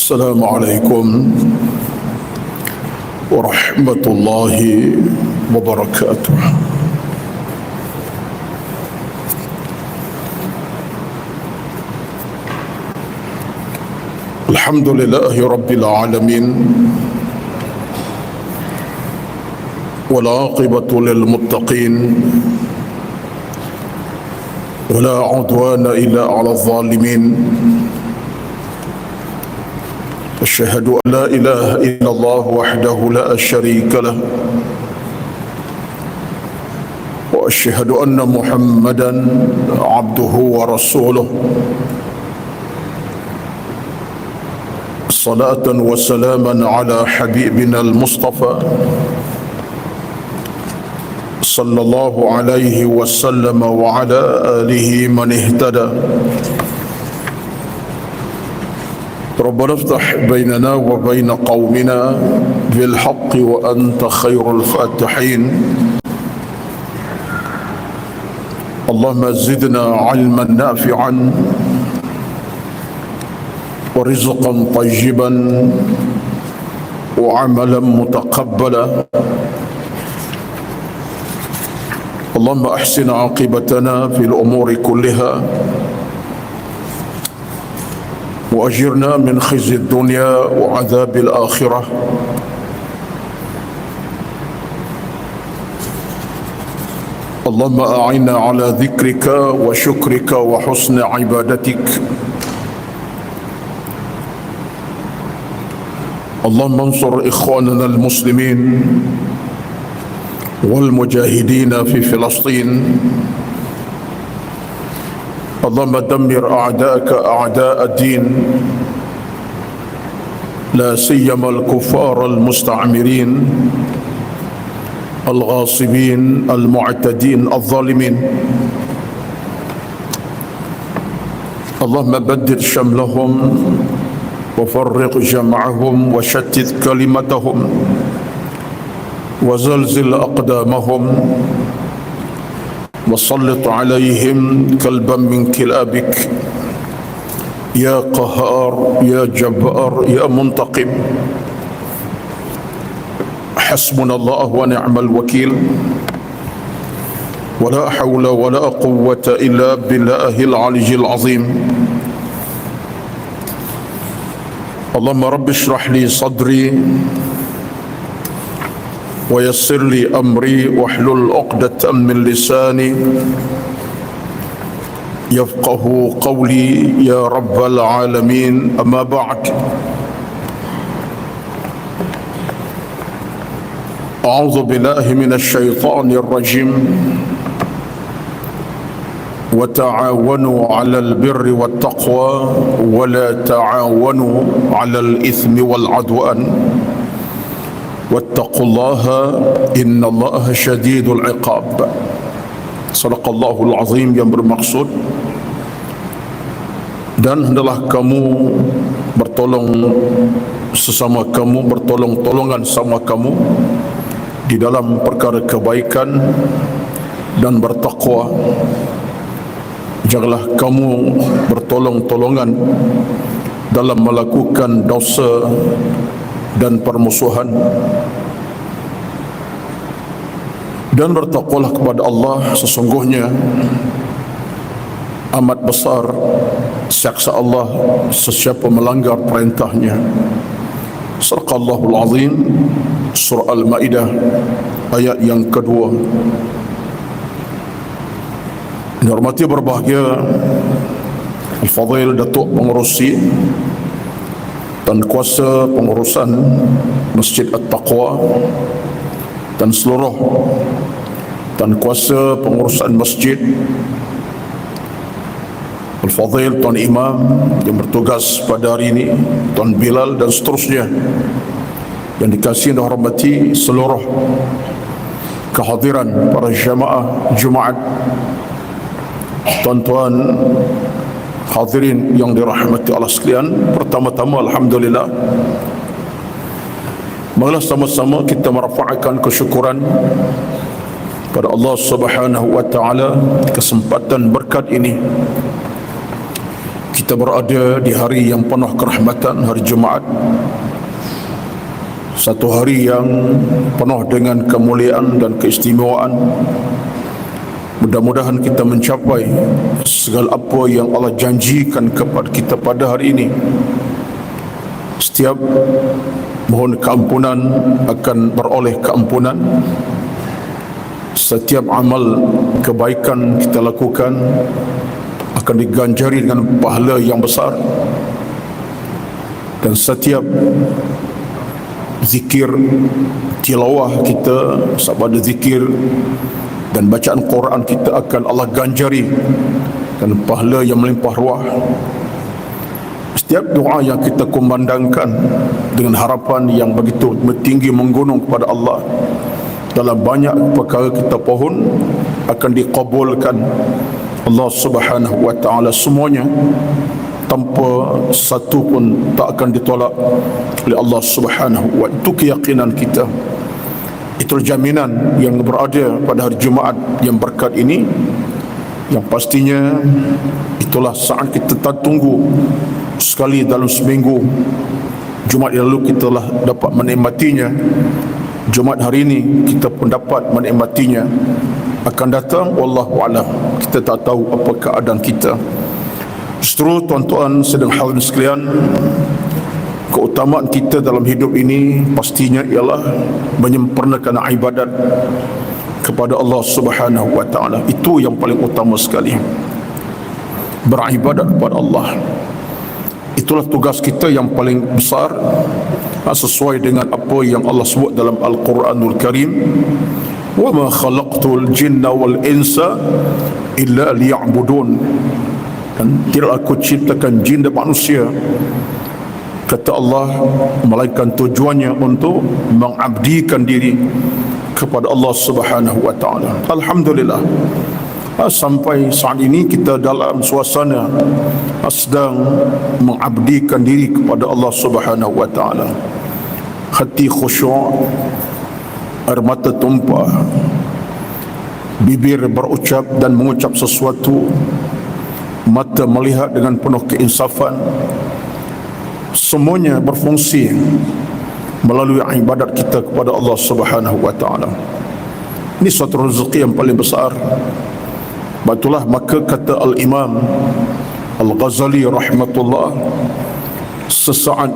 السلام عليكم ورحمة الله وبركاته. الحمد لله رب العالمين، والعاقبة للمتقين، ولا عدوان إلا على الظالمين. أشهد أن لا إله إلا الله وحده لا شريك له، وأشهد أن محمدا عبده ورسوله، صلاة وسلاما على حبيبنا المصطفى صلى الله عليه وسلم وعلى آله من اهتدى. ربنا افتح بيننا وبين قومنا بالحق وأنت خير الفاتحين. اللهم زدنا علما نافعا ورزقا طيبا وعملا متقبلا. اللهم أحسن عاقبتنا في الأمور كلها، وأجرنا من خزي الدنيا وعذاب الآخرة. اللهم أعنا على ذكرك وشكرك وحسن عبادتك. اللهم انصر إخواننا المسلمين والمجاهدين في فلسطين. اللهم دمر أعداءك أعداء الدين، لا سيما الكفار المستعمرين الغاصبين المعتدين الظالمين. اللهم بدد شملهم وفرق جمعهم وشتت كلمتهم وزلزل أقدامهم وسلط عليهم كلبا من كلابك يا قهار يا جبار يا منتقم. حسبنا الله ونعم الوكيل، ولا حول ولا قوة إلا بالله العلي العظيم. اللهم رب اشرح لي صدري ويسر لي أمري واحلل عقدة من لساني يفقه قولي يا رب العالمين. أما بعد، أعوذ بالله من الشيطان الرجيم. وتعاونوا على البر والتقوى ولا تعاونوا على الإثم والعدوان واتقوا الله إن الله شديد العقاب. Sadaqallahul azim, yang bermaksud, dan hendaklah kamu bertolong sesama kamu, bertolong-tolongan sama kamu di dalam perkara kebaikan dan bertakwa. Janganlah kamu bertolong-tolongan dalam melakukan dosa dan permusuhan. Dan bertakwalah kepada Allah, sesungguhnya amat besar siksa Allah sesiapa melanggar perintahnya. Sadaqallahul azim. Surah Al-Maidah ayat yang kedua. Dihormati berbahagia Al-Fadhil Datuk Pengerusi dan kuasa pengurusan Masjid At-Taqwa dan seluruh dan kuasa pengurusan masjid, Al-Fadhil Tuan Imam yang bertugas pada hari ini, Tuan Bilal dan seterusnya, yang dikasihi dan hormati seluruh kehadiran para jamaah Jumaat, tuan-tuan hadirin yang dirahmati Allah sekalian. Pertama-tama, alhamdulillah, marilah sama-sama kita merafa'kan kesyukuran pada Allah Subhanahu wa taala kesempatan berkat ini Kita berada di hari yang penuh kerahmatan, hari Jumaat. Satu hari yang penuh dengan kemuliaan dan keistimewaan. Mudah-mudahan kita mencapai segala apa yang Allah janjikan kepada kita pada hari ini. Setiap mohon keampunan akan beroleh keampunan. Setiap amal kebaikan kita lakukan akan diganjari dengan pahala yang besar. Dan setiap zikir, tilawah kita, sebab ada zikir dan bacaan Quran kita akan Allah ganjari dan pahala yang melimpah ruah. Setiap doa yang kita kumandangkan dengan harapan yang begitu tinggi menggunung kepada Allah, dalam banyak perkara kita pohon akan dikabulkan Allah Subhanahu wa ta'ala semuanya, tanpa satu pun tak akan ditolak oleh Allah Subhanahu wa ta'ala. Itu keyakinan kita. Itu jaminan yang berada pada hari Jumaat yang berkat ini, yang pastinya itulah saat kita tak tunggu sekali dalam seminggu. Jumaat yang lalu kita telah dapat menikmatinya. Jumaat hari ini kita pun dapat menikmatinya. Akan datang, wallahu a'lam, kita tak tahu apa keadaan kita. Justru tuan-tuan sedang hadirin sekalian, keutamaan kita dalam hidup ini pastinya ialah menyempurnakan ibadat kepada Allah Subhanahu wa ta'ala. Itu yang paling utama sekali, beribadat kepada Allah. Itulah tugas kita yang paling besar, sesuai dengan apa yang Allah sebut dalam Al-Quranul Karim, wa ma khalaqtul jinna wal insa illa liya'budun. Dan tidak aku ciptakan jin dan manusia, kata Allah, melainkan tujuannya untuk mengabdikan diri kepada Allah Subhanahu wa ta'ala. Alhamdulillah, sampai saat ini kita dalam suasana sedang mengabdikan diri kepada Allah Subhanahu wa ta'ala. Hati khusyuk, air mata tumpah, bibir berucap dan mengucap sesuatu, mata melihat dengan penuh keinsafan. Semuanya berfungsi melalui ibadat kita kepada Allah Subhanahu wa ta'ala. Ini suatu rezeki yang paling besar. Batulah maka kata Al-Imam Al-Ghazali rahmatullah, sesaat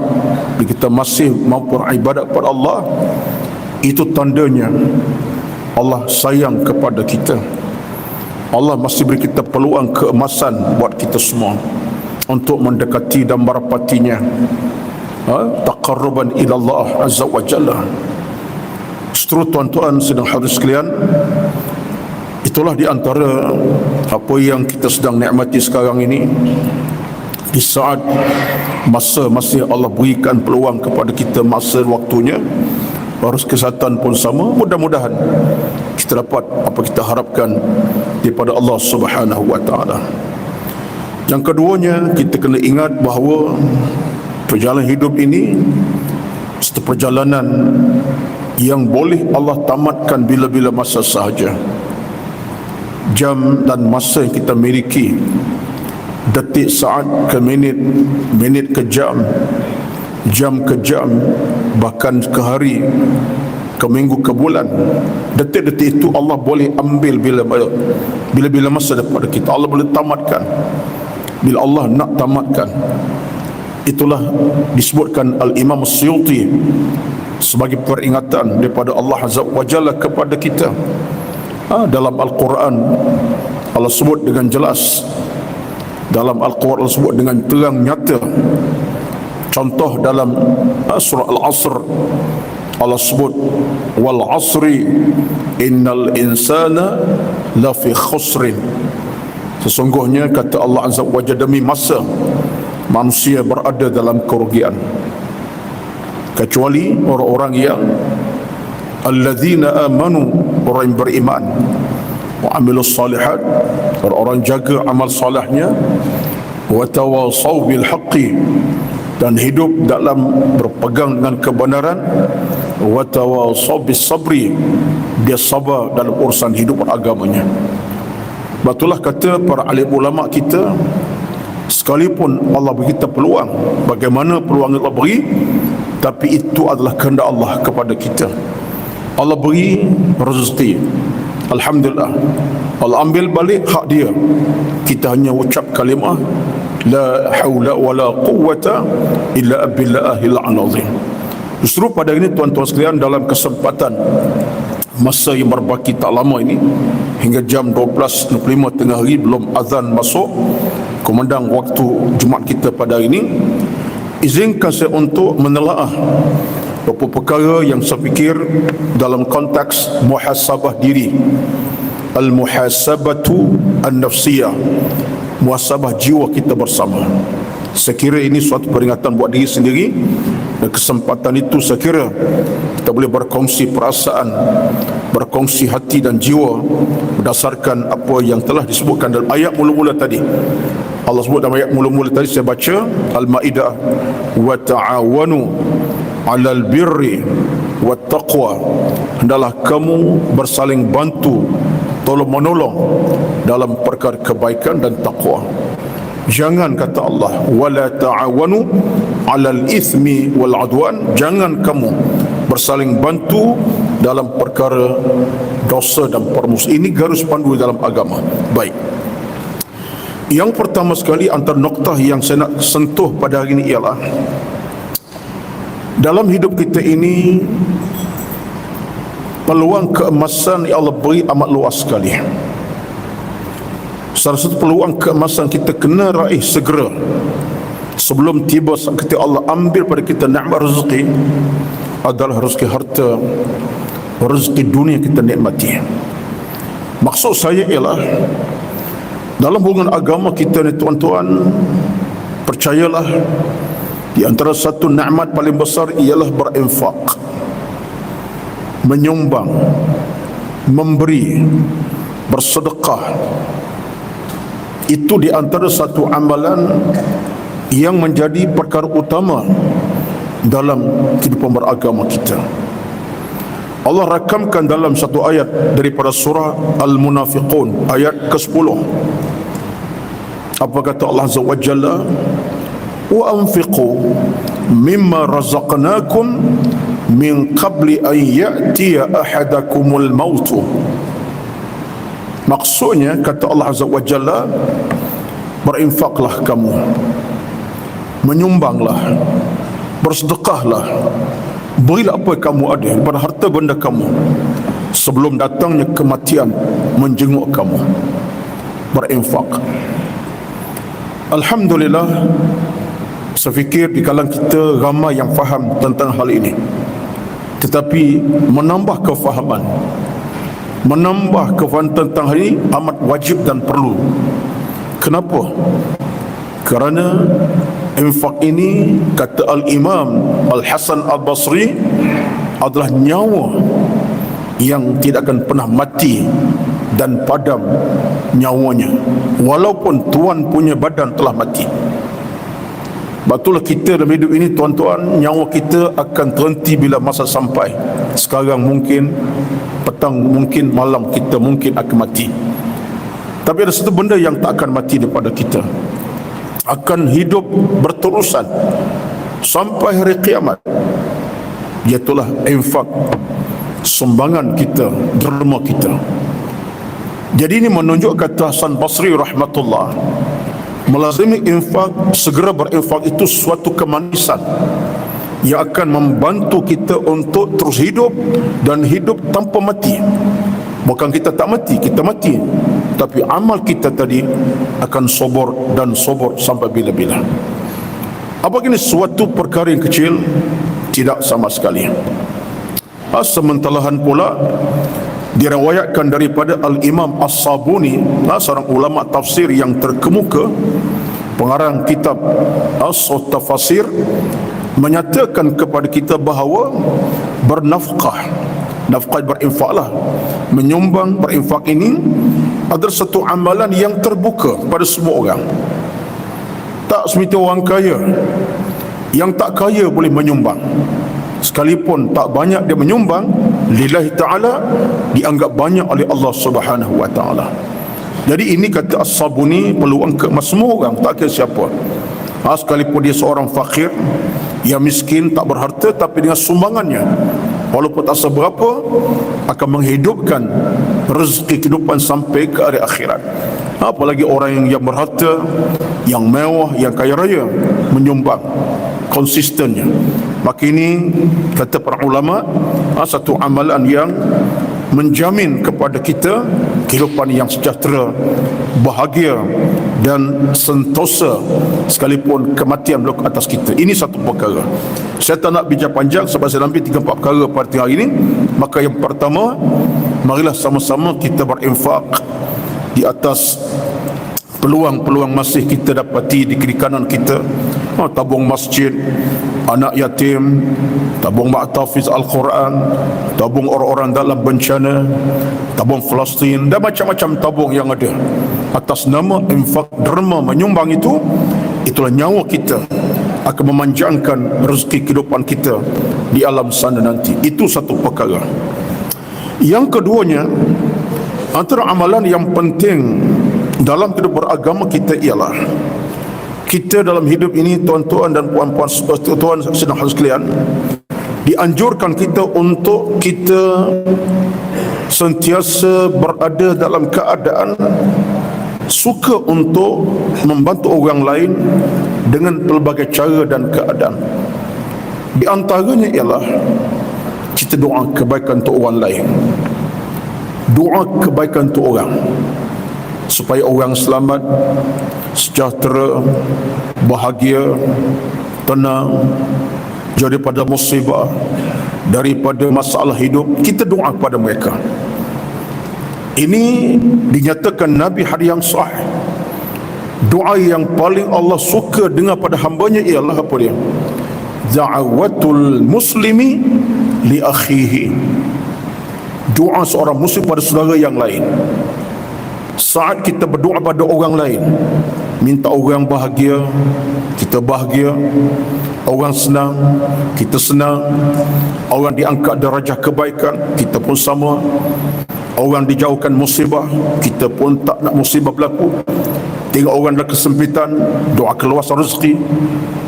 kita masih mampu beribadat kepada Allah, itu tandanya Allah sayang kepada kita. Allah masih beri kita peluang keemasan buat kita semua untuk mendekati dan merapatinya, taqarruban ila Allah azza wa jalla. Justru tuan-tuan sedang hadir sekalian, itulah di antara apa yang kita sedang nikmati sekarang ini. Di saat masa masih Allah berikan peluang kepada kita, masa waktunya, harus kesihatan pun sama. Mudah-mudahan kita dapat apa kita harapkan daripada Allah Subhanahu wa ta'ala. Yang keduanya, kita kena ingat bahawa perjalanan hidup ini satu perjalanan yang boleh Allah tamatkan bila-bila masa sahaja. Jam dan masa yang kita miliki, detik, saat ke minit, minit ke jam, jam ke jam, bahkan ke hari, ke minggu, ke bulan, detik-detik itu Allah boleh ambil bila-bila masa daripada kita. Allah boleh tamatkan bila Allah nak tamatkan. Itulah disebutkan Al-Imam Suyuti sebagai peringatan daripada Allah Azza wa Jalla kepada kita. Dalam Al-Quran Allah sebut dengan jelas, dalam Al-Quran Allah sebut dengan terang nyata. Contoh dalam surah Al-Asr, Allah sebut wal asri innal insana lafi khusrin. Sesungguhnya kata Allah Azza wa Jalla, demi masa manusia berada dalam kerugian, kecuali orang-orang yang alladzina amanu, orang yang beriman, wa amilus salihat, orang-orang jaga amal salihnya, wa tawasaw bil haqqi, dan hidup dalam berpegang dengan kebenaran, wa tawasaw bis sabri, dia sabar dalam urusan hidup agamanya. Batulah kata para alim ulama kita, Sekalipun Allah beri kita peluang, bagaimana peluang Allah beri, tapi itu adalah kehendak Allah kepada kita. Allah beri rezeki, alhamdulillah. Allah ambil balik hak dia, kita hanya ucap kalimah la haula wala quwwata illa billahil azim. Justru pada ini tuan-tuan sekalian, dalam kesempatan masa yang berbaki tak lama ini, hingga jam 12.65 tengah hari belum azan masuk kumandang waktu Jumaat kita pada hari ini, izinkan saya untuk menelaah beberapa perkara yang saya fikir dalam konteks muhasabah diri, al-muhasabatu an-nafsiyah, muhasabah jiwa kita bersama. Saya kira ini suatu peringatan buat diri sendiri, dan kesempatan itu saya kira kita boleh berkongsi perasaan, berkongsi hati dan jiwa berdasarkan apa yang telah disebutkan dalam ayat mula-mula tadi. Allah sebut dalam ayat mula-mula tadi, saya baca Al-Maidah, wa ta'awanu 'alal birri wat taqwa, hendaklah kamu bersaling bantu, tolong menolong dalam perkara kebaikan dan takwa. Jangan, kata Allah, wala ta'awanu 'alal ithmi wal 'udwan, jangan kamu bersaling bantu dalam perkara dosa dan permusuhan. Ini garis pandu dalam agama. Baik. Yang pertama sekali antara noktah yang saya nak sentuh pada hari ini ialah dalam hidup kita ini peluang keemasan yang Allah beri amat luas sekali. Salah satu peluang keemasan kita kena raih segera sebelum tiba saat ketika Allah ambil pada kita nikmat rezeki adalah rezeki harta, rezeki dunia kita nikmati. Maksud saya ialah dalam hubungan agama kita ni tuan-tuan, percayalah di antara satu nikmat paling besar ialah berinfak, menyumbang, memberi, bersedekah. Itu di antara satu amalan yang menjadi perkara utama dalam kehidupan beragama kita. Allah rakamkan dalam satu ayat daripada surah Al-Munafiqun ayat ke-10. Apa kata Allah Azza wa Jalla? Wa anfiqu mimma razaqnakum min qabli an ya'tiya ahadakumul mautu. Maksudnya, kata Allah Azza wa Jalla, berinfaklah kamu, menyumbanglah, bersedekahlah, berilah apa yang kamu ada daripada harta benda kamu sebelum datangnya kematian menjenguk kamu. Berinfak. Alhamdulillah, saya fikir di kalangan kita ramai yang faham tentang hal ini, tetapi menambah kefahaman, menambah kefahaman tentang hal ini amat wajib dan perlu. Kenapa? Kerana infak ini, kata Al-Imam Al-Hasan Al-Basri, adalah nyawa yang tidak akan pernah mati dan padam nyawanya walaupun tuan punya badan telah mati. Betul kita dalam hidup ini tuan-tuan, nyawa kita akan terhenti bila masa sampai. Sekarang mungkin, petang mungkin, malam kita mungkin akan mati. Tapi ada satu benda yang tak akan mati daripada kita, akan hidup berterusan sampai hari kiamat, iaitulah infak, sumbangan kita, derma kita. Jadi ini menunjuk kata Hasan Basri rahmatullah, melazimi infak, segera berinfak itu suatu kemanisan yang akan membantu kita untuk terus hidup dan hidup tanpa mati. Bukan kita tak mati, kita mati, tapi amal kita tadi akan sobor dan sobor sampai bila-bila. Apakah ini suatu perkara yang kecil? Tidak sama sekali. Sementarahan pula diriwayatkan daripada Al-Imam As-Sabuni, seorang ulama tafsir yang terkemuka, pengarang kitab As-Tafasir, menyatakan kepada kita bahawa bernafkah, nafkah berinfaklah, menyumbang, berinfak ini adalah satu amalan yang terbuka pada semua orang. Tak semesti orang kaya, yang tak kaya boleh menyumbang. Sekalipun tak banyak dia menyumbang, lillahi ta'ala, dianggap banyak oleh Allah Subhanahu wa ta'ala. Jadi ini kata As-Sabuni peluang kemas semua orang, tak kira siapa. Sekalipun dia seorang fakir, yang miskin, tak berharta, tapi dengan sumbangannya, walaupun tak seberapa, akan menghidupkan rezeki kehidupan sampai ke hari akhirat. Apalagi orang yang berharta, yang mewah, yang kaya raya, menyumbang konsistennya. Maka ini kata para ulama, satu amalan yang menjamin kepada kita kehidupan yang sejahtera, bahagia dan sentosa sekalipun kematian berlaku atas kita. Ini satu perkara. Saya tak nak bincang panjang sebab saya nampak 3-4 perkara pada hari ini. Maka yang pertama, marilah sama-sama kita berinfak di atas peluang-peluang masih kita dapati di kiri kanan kita. Tabung masjid, anak yatim, tabung ma'tafiz Al-Quran, tabung orang-orang dalam bencana, tabung Palestin, dan macam-macam tabung yang ada. Atas nama infak derma menyumbang itu, itulah nyawa kita akan memanjangkan rezeki kehidupan kita di alam sana nanti. Itu satu perkara. Yang keduanya, antara amalan yang penting dalam kehidupan beragama kita ialah kita dalam hidup ini, tuan-tuan dan puan-puan, tuan sedang harus sekalian, dianjurkan kita untuk kita sentiasa berada dalam keadaan suka untuk membantu orang lain dengan pelbagai cara dan keadaan. Di antaranya ialah kita doa kebaikan untuk orang lain, doa kebaikan untuk orang, supaya orang selamat, sejahtera, bahagia, tenang, jauh daripada musibah, daripada masalah hidup. Kita doa kepada mereka. Ini dinyatakan Nabi hadis yang sahih. Doa yang paling Allah suka dengar pada hambanya ialah apa dia? Da'awatul muslimi li akhihi. Doa seorang muslim pada saudara yang lain. Saat kita berdoa pada orang lain, minta orang bahagia, kita bahagia. Orang senang, kita senang. Orang diangkat darjah kebaikan, kita pun sama. Orang dijauhkan musibah, kita pun tak nak musibah berlaku. Tengok orang dalam kesempitan, doa keluasan rezeki.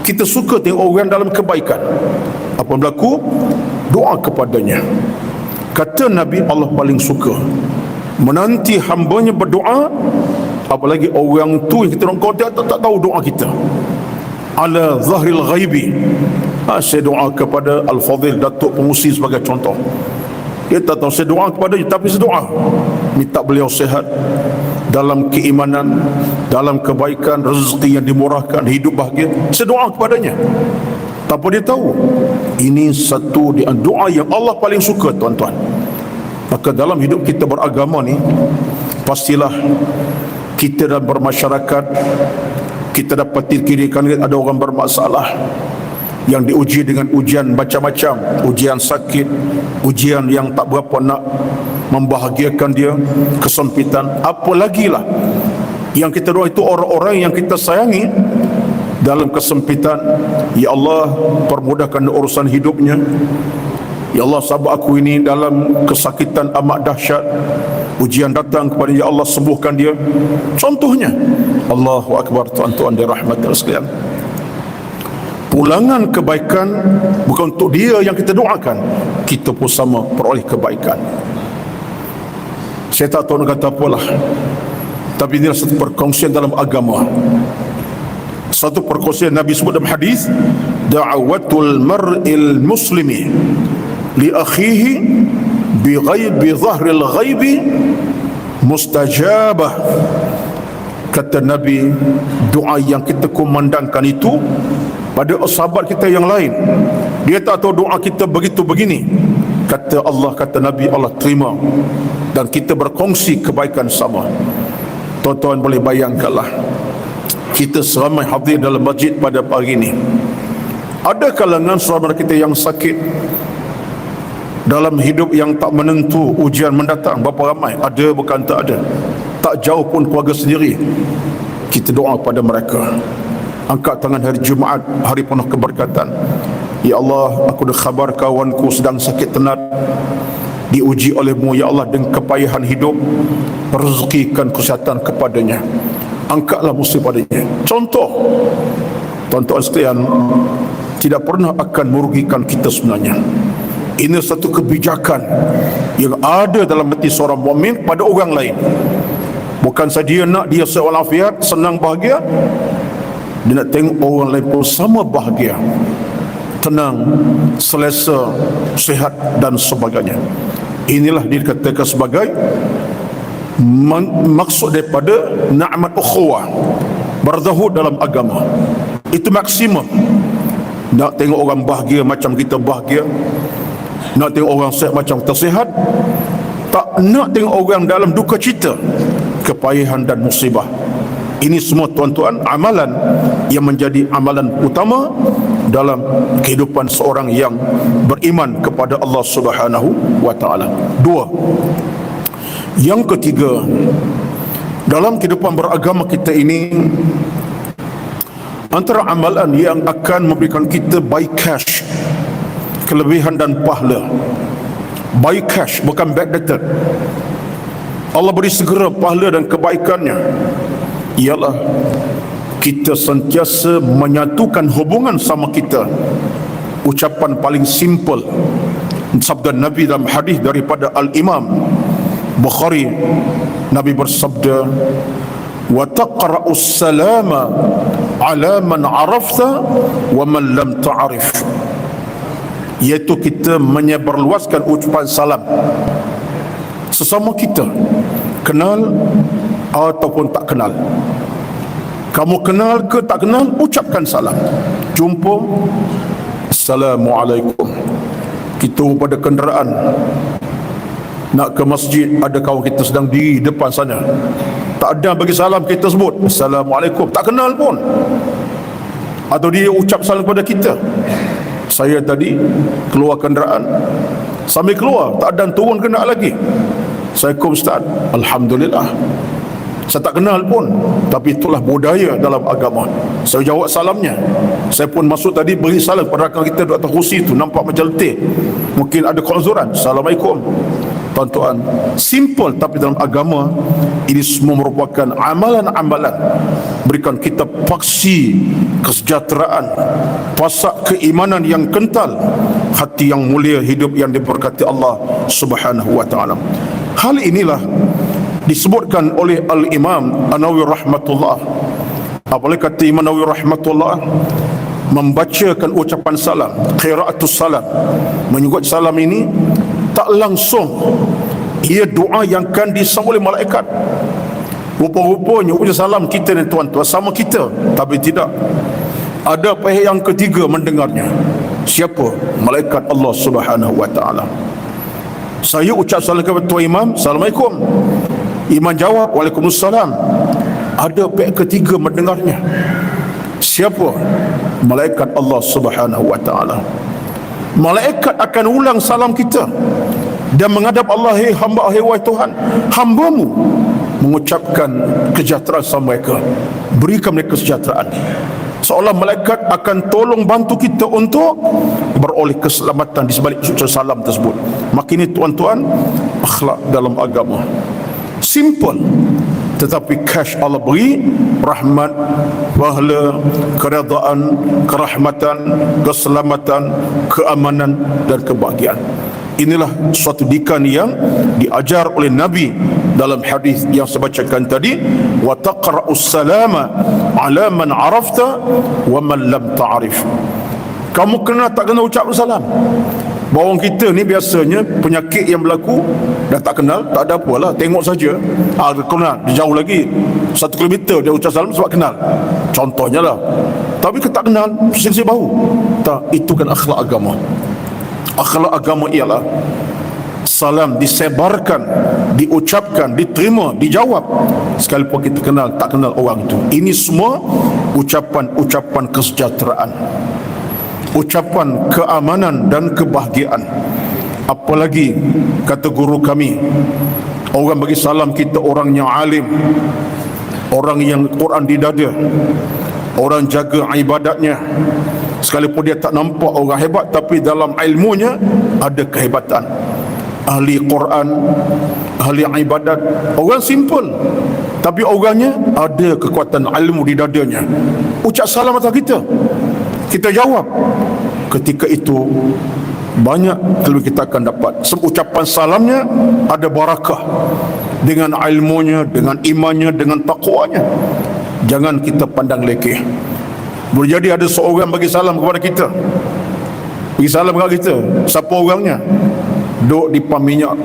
Kita suka tengok orang dalam kebaikan. Apa berlaku, doa kepadanya. Kata Nabi, Allah paling suka menanti hambanya berdoa, apalagi orang tu yang kita tak tahu doa kita. Ala zahril ghaibi. Saya doa kepada Al-Fadhil Datuk Pengusi sebagai contoh. Dia tak tahu saya doa kepada dia, tapi saya doa minta beliau sehat, dalam keimanan, dalam kebaikan, rezeki yang dimurahkan, hidup bahagia. Saya doa kepadanya tanpa dia tahu. Ini satu doa yang Allah paling suka, tuan-tuan. Maka dalam hidup kita beragama ni, pastilah kita dalam bermasyarakat, kita dapat kira-kira ada orang bermasalah yang diuji dengan ujian macam-macam, ujian sakit, ujian yang tak berapa nak membahagiakan dia, kesempitan, apa lagi lah yang kita doa itu orang-orang yang kita sayangi dalam kesempitan. Ya Allah, permudahkan urusan hidupnya. Ya Allah, sahabat aku ini dalam kesakitan amat dahsyat, ujian datang kepada, ya Allah sembuhkan dia. Contohnya, Allahu Akbar, tuan-tuan dirahmati sekalian. Pulangan kebaikan bukan untuk dia yang kita doakan, kita pun sama peroleh kebaikan. Saya tak tahu nak kata apalah, tapi ini satu perkongsian dalam agama. Satu perkongsian Nabi sebut dalam hadis, da'awatul mar'il muslimi li akhihi bi ghaibi zahril ghaibi mustajabah. Kata Nabi, doa yang kita kumandangkan itu pada sahabat kita yang lain, dia tak tahu doa kita begitu begini, kata Allah, kata Nabi, Allah terima, dan kita berkongsi kebaikan sama. Tuan-tuan boleh bayangkanlah, kita seramai hadir dalam masjid pada pagi ini, ada kalangan saudara kita yang sakit, dalam hidup yang tak menentu, ujian mendatang. Berapa ramai? Ada bukan tak ada, tak jauh pun keluarga sendiri. Kita doa pada mereka. Angkat tangan hari Jumaat, hari penuh keberkatan. Ya Allah, aku dah khabar kawanku sedang sakit tenat, diuji olehmu ya Allah dengan kepayahan hidup, rezekikan kesihatan kepadanya, angkatlah musibah padanya. Contoh, tuan-tuan sekalian, tidak pernah akan merugikan kita sebenarnya. Ini satu kebijakan yang ada dalam hati seorang mukmin pada orang lain. Bukan saja nak dia walafiat, senang, bahagia, dia nak tengok orang lain pun sama bahagia, tenang, selesa, sihat dan sebagainya. Inilah dikatakan sebagai maksud daripada nikmat ukhuwah, berdahud dalam agama. Itu maksimum. Nak tengok orang bahagia macam kita bahagia, nak tengok orang sihat macam kita sihat, tak nak tengok orang dalam duka cita, kepayahan dan musibah. Ini semua tuan-tuan amalan yang menjadi amalan utama dalam kehidupan seorang yang beriman kepada Allah Subhanahu wa taala. Dua. Yang ketiga, dalam kehidupan beragama kita ini, antara amalan yang akan memberikan kita by cash kelebihan dan pahala, by cash, bukan backdated, Allah beri segera pahala dan kebaikannya, ialah kita sentiasa menyatukan hubungan sama kita. Ucapan paling simple sabda Nabi dalam hadis daripada Al-Imam Bukhari, Nabi bersabda, wa taqra'us salama ala man arafta wa man lam ta'rif, iaitu kita menyebarluaskan ucapan salam sesama kita, kenal ataupun tak kenal. Kamu kenal ke tak kenal, ucapkan salam. Jumpa, Assalamualaikum. Kita pada kenderaan nak ke masjid, ada kawan kita sedang di depan sana, tak ada bagi salam, kita sebut Assalamualaikum, tak kenal pun. Atau dia ucap salam kepada kita. Saya tadi keluar kenderaan, sambil keluar tak ada turun kena lagi, Assalamualaikum Ustaz, Alhamdulillah. Saya tak kenal pun, tapi itulah budaya dalam agama. Saya jawab salamnya. Saya pun masuk tadi beri salam pada rakan kita duduk atas kursi tu, nampak macam letih, mungkin ada keonzuran, Assalamualaikum. Tuan-tuan, simple, tapi dalam agama ini semua merupakan amalan-amalan berikan kita paksi kesejahteraan, pasak keimanan yang kental, hati yang mulia, hidup yang diberkati Allah Subhanahu wa taala. Hal inilah disebutkan oleh Al-Imam An-Nawawi rahmatullah. Apalagi kata Imam Nawawi rahmatullah, membacakan ucapan salam, qiraatus salam, menyebut salam ini tak langsung ia doa yang akan disambut oleh malaikat. Rupa-rupanya ucapan salam kita ni tuan-tuan sama kita, tapi tidak. Ada pihak yang ketiga mendengarnya. Siapa? Malaikat Allah Subhanahu wa taala. Saya ucap salam kepada Tuan Imam, Assalamualaikum. Imam jawab, Waalaikumsalam. Ada pihak ketiga mendengarnya. Siapa? Malaikat Allah Subhanahu wa taala. Malaikat akan ulang salam kita dan menghadap Allah, hei hamba, hei wahai Tuhan, hambamu mengucapkan kesejahteraan sama mereka, berikan mereka kesejahteraan. Seolah malaikat akan tolong bantu kita untuk beroleh keselamatan di sebalik ucapan salam tersebut. Maka ini tuan-tuan, akhlak dalam agama. Simple, tetapi cash Allah beri rahmat, pahala, keredaan, kerahmatan, keselamatan, keamanan dan kebahagiaan. Inilah suatu dikan yang diajar oleh Nabi dalam hadis yang saya bacakan tadi, wa taqra'us salama ala man arafta wa man lam ta'rif. Kamu kena tak kena ucap salam. Bawang kita ni biasanya penyakit yang berlaku, dah tak kenal, tak ada apalah, tengok saja. Kenal, dia jauh lagi 1 kilometer dia ucap salam sebab kenal, contohnya lah. Tapi kita tak kenal, sisi bahu. Tak, itu kan akhlak agama. Akhlak agama ialah salam disebarkan, diucapkan, diterima, dijawab, sekalipun kita kenal tak kenal orang itu. Ini semua ucapan-ucapan kesejahteraan, ucapan keamanan dan kebahagiaan. Apalagi kata guru kami, orang bagi salam kita orang yang alim, orang yang Quran di dada, orang jaga ibadatnya, sekalipun dia tak nampak orang hebat, tapi dalam ilmunya ada kehebatan, ahli Quran, ahli ibadat, orang simple tapi orangnya ada kekuatan ilmu di dadanya. Ucap salam atas kita, kita jawab. Ketika itu banyak kelebihan kita akan dapat. Sebab ucapan salamnya ada barakah dengan ilmunya, dengan imannya, dengan takwanya. Jangan kita pandang lekeh. Boleh jadi ada seorang bagi salam kepada kita, bagi salam kepada kita, siapa orangnya? Duduk di pam minyak,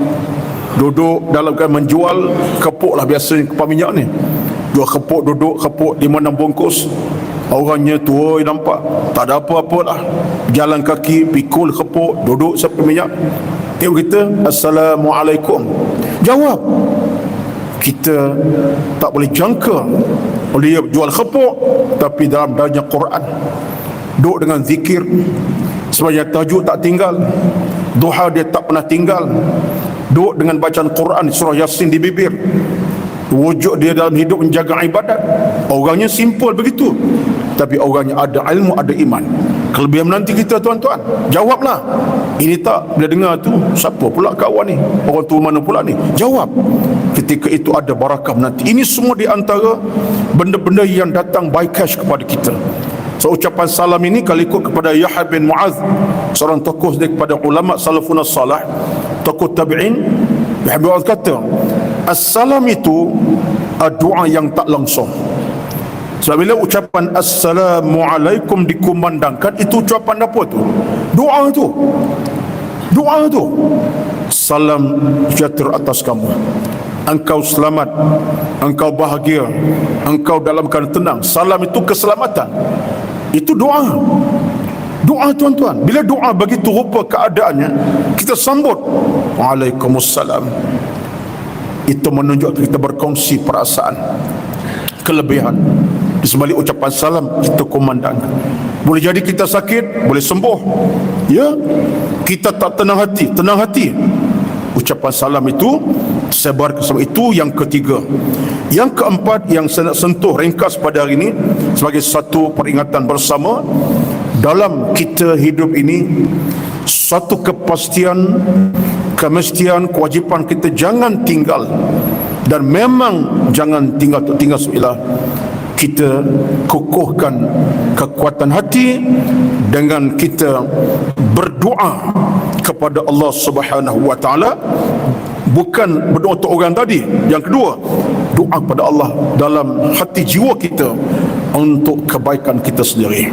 duduk dalam keadaan menjual kepuk lah biasanya kepuk minyak ni. Jual kepuk, duduk kepuk 5-6 bungkus. Orangnya tua nampak, tak ada apa-apa lah, jalan kaki, pikul kepuk, duduk sampai minyak. Tengok kita, Assalamualaikum, jawab. Kita tak boleh jangka dia jual kepuk, tapi dalam darjah Quran, duduk dengan zikir, sebanyak tahajud tak tinggal, duha dia tak pernah tinggal, duduk dengan bacaan Quran, surah Yasin di bibir. Wujud dia dalam hidup menjaga ibadat. Orangnya simple begitu, tapi orangnya ada ilmu, ada iman. Kelebihan menanti kita tuan-tuan, jawablah. Ini tak, bila dengar tu, siapa pula kawan ni, orang tu mana pula ni, jawab. Ketika itu ada barakah menanti. Ini semua di antara benda-benda yang datang by cash kepada kita. So ucapan salam ini kalau ikut kepada Yahya bin Mu'adz, seorang tokoh daripada ulama salafun as-salih, tokoh tabi'in, Yahya bin Mu'adz kata, assalam itu doa yang tak langsung. Sebab bila ucapan Assalamualaikum dikumandangkan, itu ucapan apa tu? Doa tu. Doa tu. Salam sejahtera atas kamu, engkau selamat, engkau bahagia, engkau dalam keadaan tenang. Salam itu keselamatan. Itu doa. Doa tuan-tuan. Bila doa begitu rupa keadaannya, kita sambut Waalaikumsalam. Itu menunjukkan kita berkongsi perasaan, kelebihan. Di sebalik ucapan salam kita komandang. Boleh jadi kita sakit, boleh sembuh. Ya, kita tak tenang hati, tenang hati. Ucapan salam itu sebar ke semua. Itu yang ketiga. Yang keempat yang saya nak sentuh ringkas pada hari ini sebagai satu peringatan bersama dalam kita hidup ini, satu kepastian, kemestian, kewajipan kita jangan tinggal, dan memang jangan tinggal sebelah. Kita kukuhkan kekuatan hati dengan kita berdoa kepada Allah Subhanahu wa taala, bukan berdoa untuk orang tadi. Yang kedua, doa kepada Allah dalam hati jiwa kita untuk kebaikan kita sendiri.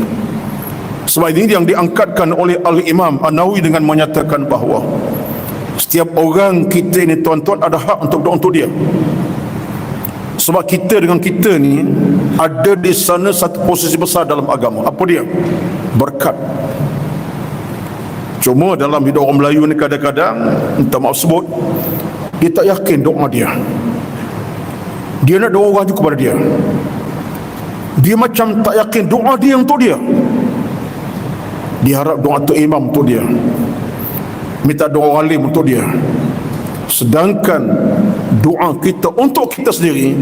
Sebab ini yang diangkatkan oleh Al-Imam An-Nawawi dengan menyatakan bahawa setiap orang kita ini tuan-tuan ada hak untuk doa untuk dia. Sebab kita dengan kita ni ada di sana satu posisi besar dalam agama. Apa dia? Berkat. Cuma dalam hidup orang Melayu ni kadang-kadang, minta maaf sebut, dia tak yakin doa dia. Dia nak doa orang juga kepada dia. Dia macam tak yakin doa dia untuk dia. Dia harap doa tu imam untuk dia, minta doa alim untuk dia. Sedangkan doa kita untuk kita sendiri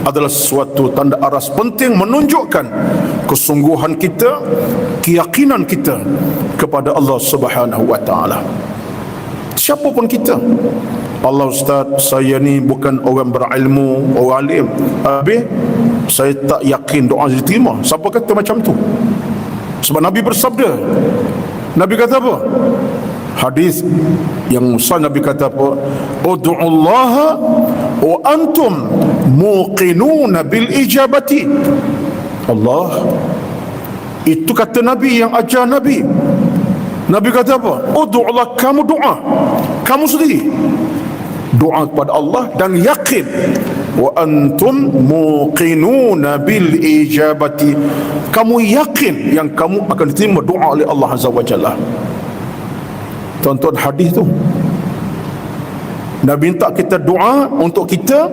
adalah sesuatu tanda aras penting menunjukkan kesungguhan kita, keyakinan kita kepada Allah Subhanahu wa taala. Siapapun kita, Allah Ustaz, saya ni bukan orang berilmu, orang alim, habis saya tak yakin doa diterima. Siapa kata macam tu? Sebab Nabi bersabda, Nabi kata apa? Hadis yang sahih, Nabi kata apa? Ud'ullaha wa antum muqinuna bil ijabati. Allah, itu kata Nabi, yang ajar Nabi. Nabi kata apa? Ud'ullah, kamu doa, kamu sendiri doa kepada Allah dan yakin. Wa antum muqinuna bil ijabati, kamu yakin yang kamu akan diterima doa oleh Allah Azza wa Jalla. Tonton hadis tu, Nabi minta kita doa untuk kita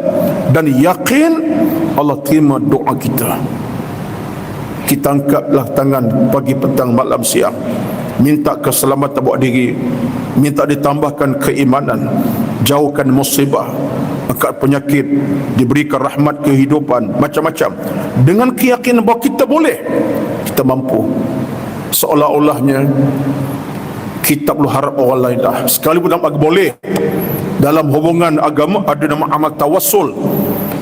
dan yakin Allah terima doa kita. Kita angkatlah tangan pagi, petang, malam, siang, minta keselamatan buat diri, minta ditambahkan keimanan, jauhkan musibah, angkat penyakit, diberikan rahmat kehidupan, macam-macam, dengan keyakinan bahawa kita boleh, kita mampu. Seolah-olahnya kita perlu harap orang lain dah. Sekalipun nak boleh, dalam hubungan agama ada nama amal tawassul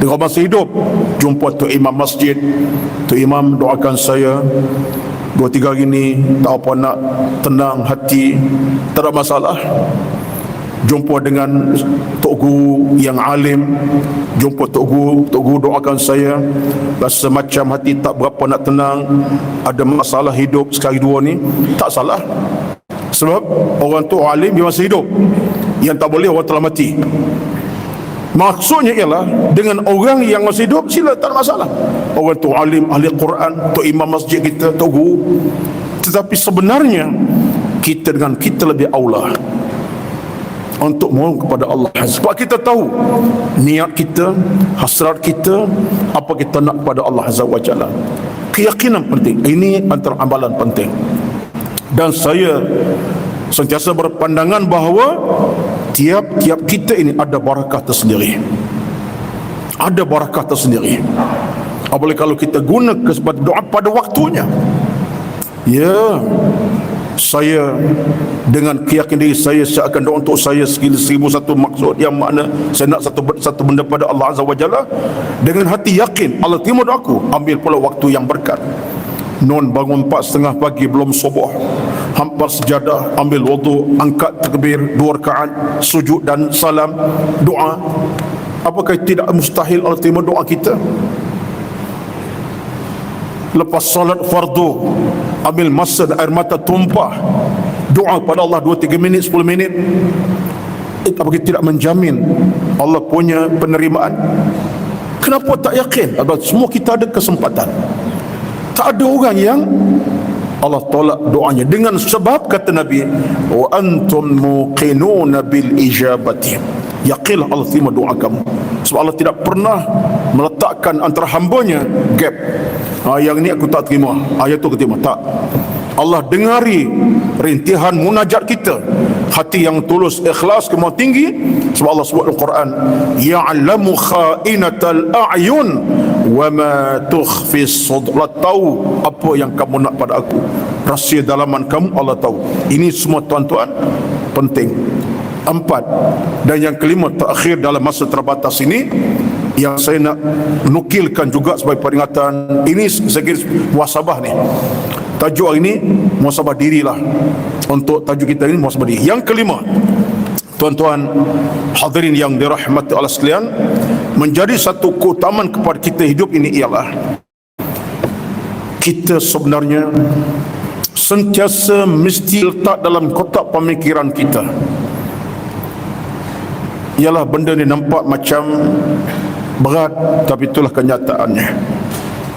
dengan masih hidup. Jumpa tu imam masjid, tu imam doakan saya 2-3 hari ni tak apa, nak tenang hati, tak ada masalah. Jumpa dengan tok guru yang alim, jumpa tok guru doakan saya, rasa macam hati tak berapa nak tenang, ada masalah hidup sekali dua ni, tak salah. Sebab orang tu alim, dia masih hidup. Yang tak boleh orang telah mati. Maksudnya ialah dengan orang yang masih hidup sila, tak ada masalah. Orang tu alim, ahli Quran, tu imam masjid kita, tu guru. Tetapi sebenarnya kita dengan kita lebih aula untuk mohon kepada Allah. Sebab kita tahu niat kita, hasrat kita, apa kita nak kepada Allah Azza wa Jalla. Keyakinan penting. Ini antara amalan penting. Dan saya sentiasa berpandangan bahawa tiap-tiap kita ini ada barakah tersendiri. Ada barakah tersendiri. Apalagi kalau kita guna kesempatan doa pada waktunya. Ya, saya dengan keyakinan diri saya akan doa untuk saya 1001 maksud, yang makna saya nak satu benda pada Allah Azza wa Jalla. Dengan hati yakin Allah terima doaku, ambil pula waktu yang berkat. Non bangun 4:30 pagi belum subuh, hampar sejadah, ambil wudu, angkat takbir 2 rakaat, sujud dan salam, doa. Apakah tidak mustahil Allah terima doa kita? Lepas salat fardu, ambil masa dan air mata tumpah, doa pada Allah 2-3 minit, 10 minit. Apakah tidak menjamin Allah punya penerimaan? Kenapa tak yakin? Sebab semua kita ada kesempatan. Tak ada orang yang Allah tolak doanya dengan sebab kata Nabi, wa antum muqinuna bil ijabati. Yakinlah Allah terima doa kamu. Sebab Allah tidak pernah meletakkan antara hambanya gap. Yang ni aku tak terima, yang tu aku terima. Tak. Allah dengari rintihan munajat kita, hati yang tulus, ikhlas, kemauan tinggi. Sebab Allah sebut dalam Quran, ya'lamu kha'inatal a'yun wa ma tukhfi sudur. Allah tahu apa yang kamu nak pada aku, rahsia dalaman kamu Allah tahu. Ini semua tuan-tuan penting. 4. Dan yang kelima terakhir dalam masa terbatas ini, yang saya nak nukilkan juga sebagai peringatan. Ini saya kira muhasabah ni. Tajuk hari ini muhasabah dirilah. Untuk tajuk kita ini muhasabah diri. Yang kelima, tuan-tuan hadirin yang dirahmati Allah sekalian, menjadi satu keutamaan kepada kita hidup ini ialah kita sebenarnya sentiasa mesti letak dalam kotak pemikiran kita, ialah benda ni nampak macam berat, tapi itulah kenyataannya.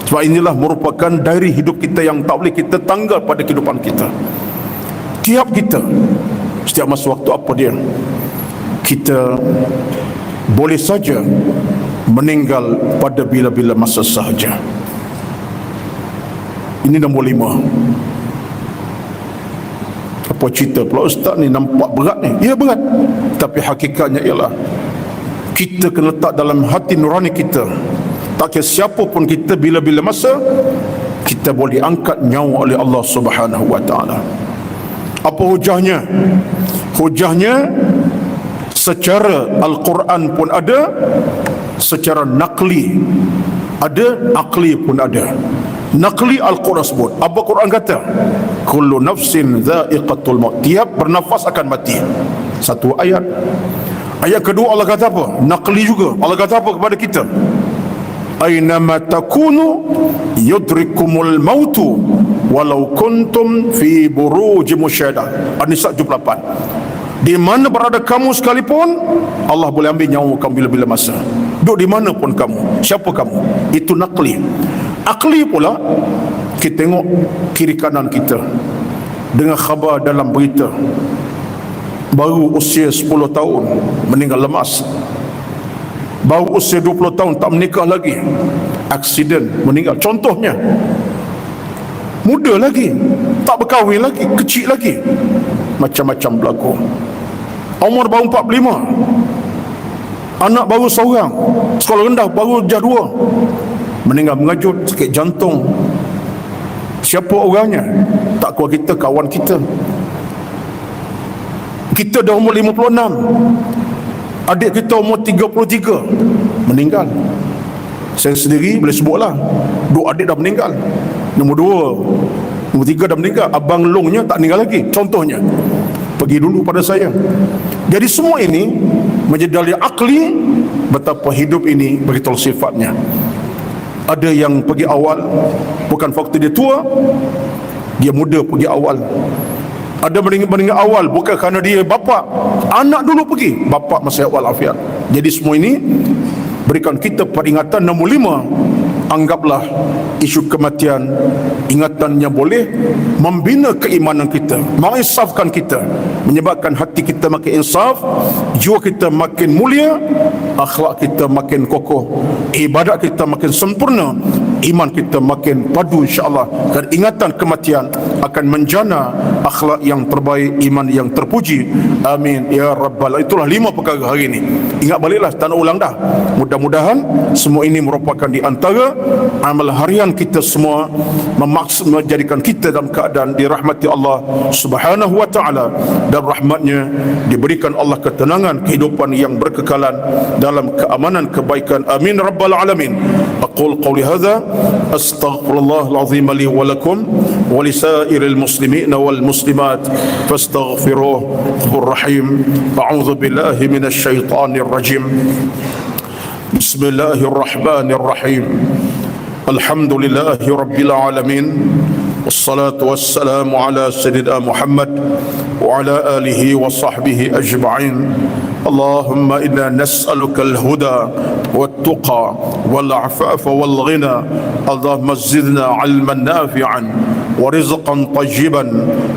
Sebab inilah merupakan diary hidup kita yang tak boleh kita tanggal pada kehidupan kita. Tiap kita, setiap masa waktu apa dia, kita boleh saja meninggal pada bila-bila masa sahaja. Ini nombor 5. Apa cerita pula ustaz ni nampak berat ni? Ya berat, tapi hakikatnya ialah kita kena letak dalam hati nurani kita, tak kira siapa pun kita, bila-bila masa kita boleh angkat nyawa oleh Allah Subhanahu wa taala. Apa hujahnya? Hujahnya secara Al-Quran pun ada, secara nakli ada, akli pun ada. Nakli Al-Quran sebut, apa Quran kata? Kullu nafsin dha'iqatul maut. Tiap bernafas akan mati. Satu ayat. Ayat kedua Allah kata apa? Nakli juga. Allah kata apa kepada kita? Aynama takunu yudrikumul mautu walau kuntum fi buruj musyadah. An-Nisa 78. Di mana berada kamu sekalipun, Allah boleh ambil nyawa kamu bila-bila masa. Duduk di mana pun kamu, siapa kamu. Itu nakli. Akli pula, kita tengok kiri kanan kita, dengar khabar dalam berita, baru usia 10 tahun meninggal lemas, baru usia 20 tahun tak menikah lagi, aksiden meninggal. Contohnya, muda lagi, tak berkahwin lagi, kecil lagi, macam-macam berlaku. Umur baru 45, anak baru seorang, sekolah rendah baru darjah 2, meninggal mengejut, sakit jantung. Siapa orangnya? Tak kuat kita, kawan kita. Kita dah umur 56, Adik kita umur 33 meninggal. Saya sendiri boleh sebutlah, 2 adik dah meninggal. Nombor 2, nombor 3 dah meninggal. Abang Longnya tak meninggal lagi, contohnya. Pergi dulu pada saya. Jadi semua ini menjadi dalil akli betapa hidup ini begitu sifatnya. Ada yang pergi awal bukan faktor dia tua, dia muda pergi awal. Ada meninggal awal bukan kerana dia bapa, anak dulu pergi, bapa masih awal afiat. Jadi semua ini berikan kita peringatan. Nombor 5, anggaplah isu kematian ingatan yang boleh membina keimanan kita, menginsafkan kita, menyebabkan hati kita makin insaf, jiwa kita makin mulia, akhlak kita makin kokoh, ibadat kita makin sempurna, iman kita makin padu insya-Allah. Dan ingatan kematian akan menjana akhlak yang terbaik, iman yang terpuji. Amin ya rabbal. Itulah 5 perkara hari ini. Ingat baliklah, tak nak ulang dah. Mudah-mudahan semua ini merupakan di antara amal harian kita semua, menjadikan kita dalam keadaan dirahmati Allah Subhanahu wa taala, dan rahmatnya diberikan Allah ketenangan, kehidupan yang berkekalan dalam keamanan, kebaikan. Amin rabbal alamin. Aqul qawli hadza astaghfirullahal azim li wa lakum wa lisairil muslimin wal muslimat fastaghfiruhu rahim. A'udzu billahi minasy syaithanir rajim. Bismillahirrahmanirrahim. Alhamdulillahi rabbil alamin. Wassalatu wassalamu ala sayyidina Muhammad wa ala alihi wa sahbihi ajma'in. Allahumma inna nas'aluka al-huda wat-tuqa wal-'afafa wal-ghina. Allahumma zidna 'ilman nafi'an wa rizqan tayyiban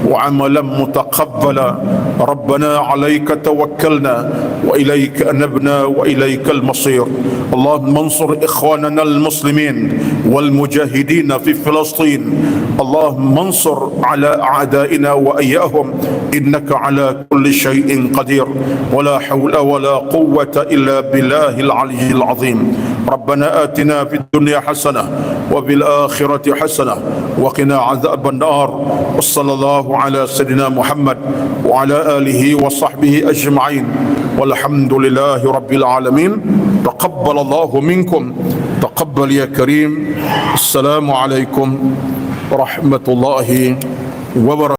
wa 'amalan mutaqabbala. Rabbana 'alaika tawakkalna wa ilayka anabna wa ilaykal masir. Allahumma ansur ikhwanana al-muslimin wal mujahidin fi Filastin. Allahumma ansur ala a'daina wa iyyahum innaka ala kulli shay'in qadir wa la hawla wa la quwwata illa billahil aliyyil azim. Rabbana atina fid dunya hasanah wa bil akhirati hasanah wa qina adzaban nar. Wassallallahu ala sayyidina Muhammad wa ala alihi wa sahbihi ajma'in. Walhamdulillahi rabbil alamin. Taqabbalallahu minkum, taqabbal ya karim. Assalamu alaikum warahmatullahi wabarakatuh.